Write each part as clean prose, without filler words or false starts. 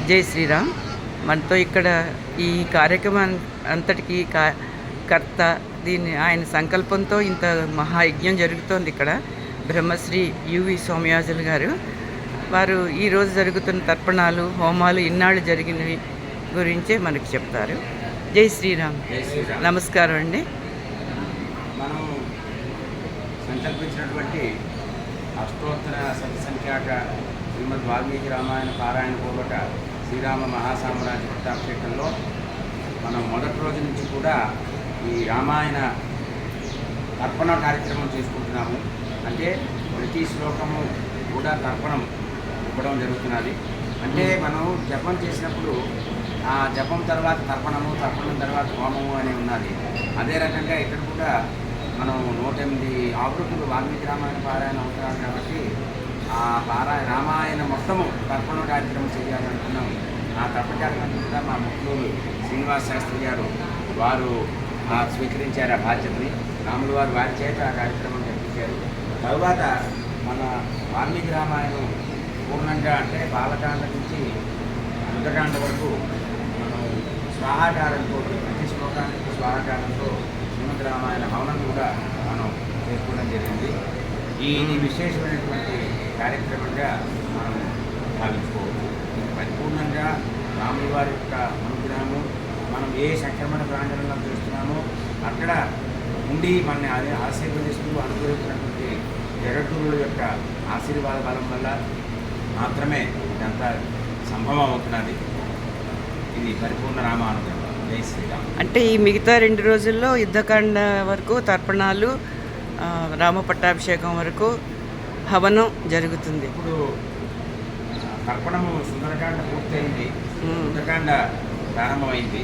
జై శ్రీరామ్. మనతో ఇక్కడ ఈ కార్యక్రమం అంతటికీ కర్త, దీన్ని ఆయన సంకల్పంతో ఇంత మహాయజ్ఞం జరుగుతోంది. ఇక్కడ బ్రహ్మశ్రీ యువి సోమయాజులు గారు వారు ఈరోజు జరుగుతున్న తర్పణాలు, హోమాలు ఇన్నాళ్ళు జరిగినవి గురించే మనకు చెప్తారు. జై శ్రీరామ్. నమస్కారం అండి. మనం సంకల్పించినటువంటి అష్టోత్తర సతసంఖ్యాక శ్రీమద్ వాల్మీకి రామాయణ పారాయణ పూర్వక శ్రీరామ మహాసామ్రాజ్య పట్టాభిషేకంలో మనం మొదటి రోజు నుంచి కూడా ఈ రామాయణ తర్పణ కార్యక్రమం చేసుకుంటున్నాము. అంటే ప్రతి శ్లోకము కూడా తర్పణం ఇవ్వడం జరుగుతున్నది. అంటే మనం జపం చేసినప్పుడు ఆ జపం తర్వాత తర్పణం తర్వాత హోమము అని ఉన్నది. అదే రకంగా ఇక్కడ కూడా మనం 108 ఆవృత్తులు వాల్మీకి రామాయణ పారాయణ అవుతున్నారు కాబట్టి ఆ రామాయణ మొత్తము తర్పణ కార్యక్రమం చేయాలనుకున్నాం. ఆ తర్పణ కార్యక్రమం కూడా మా ముఖ్యులు శ్రీనివాస్ శాస్త్రి గారు వారు స్వీకరించారు ఆ బాధ్యతని. రాములు వారి చేత ఆ కార్యక్రమం జరిపించారు. తరువాత మన వాల్మీకి రామాయణం పూర్ణంగా అంటే బాలకాండ నుంచి యుద్ధకాండ వరకు మనం స్వాహాకారంతో ప్రతి శ్లోకానికి స్వాహాకారంతో శ్రీమద్ రామాయణ హవనం కూడా మనం చేసుకోవడం జరిగింది. ఈ విశేషమైనటువంటి కార్యక్రమంగా మనం భావించుకోవచ్చు. పరిపూర్ణంగా రాముల వారి యొక్క అనుగ్రహము మనం ఏ సంక్రమణ ప్రాంగణంలో చేస్తున్నామో అక్కడ ఉండి మనని ఆశీర్వదిస్తూ అనుగ్రహించినటువంటి జగద్గురుల యొక్క ఆశీర్వాద బలం వల్ల మాత్రమే ఇదంతా సంభవం అవుతున్నది. ఇది పరిపూర్ణ రామానుగ్రహం. జై శ్రీరామ్. అంటే ఈ మిగతా 2 రోజుల్లో యుద్ధకాండ వరకు తర్పణాలు, రామ పట్టాభిషేకం వరకు హవనం జరుగుతుంది. ఇప్పుడు తర్పణము సుందరకాండ పూర్తయింది, యుద్ధకాండ ప్రారంభమైంది.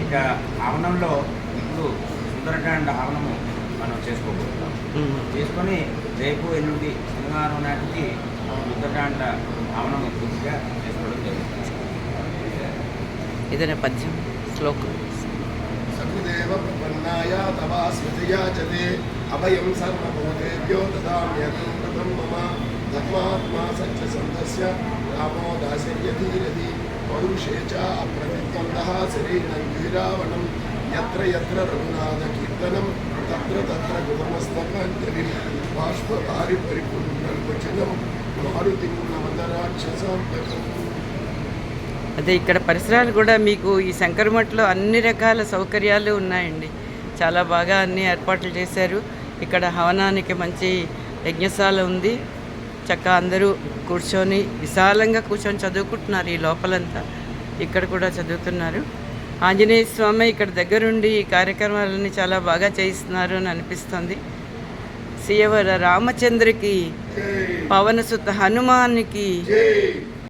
ఇక హవనంలో ఇప్పుడు సుందరకాండ హవనము మనం చేసుకోబోతున్నాం. చేసుకొని రేపు ఎల్లుండి శనివారం నాటికి యుద్ధకాండ హవనము పూర్తిగా చేసుకోవడం జరుగుతుంది. ఏదైనా పద్యం శ్లోకం. సగుదేవ ప్రపన్నాయ తవా స్మృతియాచతే అభయం సర్వభూతేభ్యో దదామ్యహం ప్రథం మమ ధర్మాత్మా సత్యసంధస్య రామో దాస్యధీరధి పౌరుషే చ అప్రతిద్వందః శరీరం వీరావణం యత్ర యత్ర రఘునాథ కీర్తనం తత్ర తత్ర గుణమస్తకాంజలి బాష్పవారి పరిపూర్ణవచనం మారుతి నవదరాక్షసాంతకం. అదే ఇక్కడ పరిసరాలు కూడా మీకు ఈ శంకరమఠలో అన్ని రకాల సౌకర్యాలు ఉన్నాయండి. చాలా బాగా అన్ని ఏర్పాట్లు చేశారు. ఇక్కడ హవనానికి మంచి యజ్ఞశాల ఉంది. చక్కగా అందరూ కూర్చొని విశాలంగా కూర్చొని చదువుకుంటున్నారు. ఈ లోపలంతా ఇక్కడ కూడా చదువుతున్నారు. ఆంజనేయ స్వామి ఇక్కడ దగ్గరుండి ఈ కార్యక్రమాలన్నీ చాలా బాగా చేయిస్తున్నారు అని అనిపిస్తుంది. శ్రీవర రామచంద్రకి, పవనసుత హనుమానికి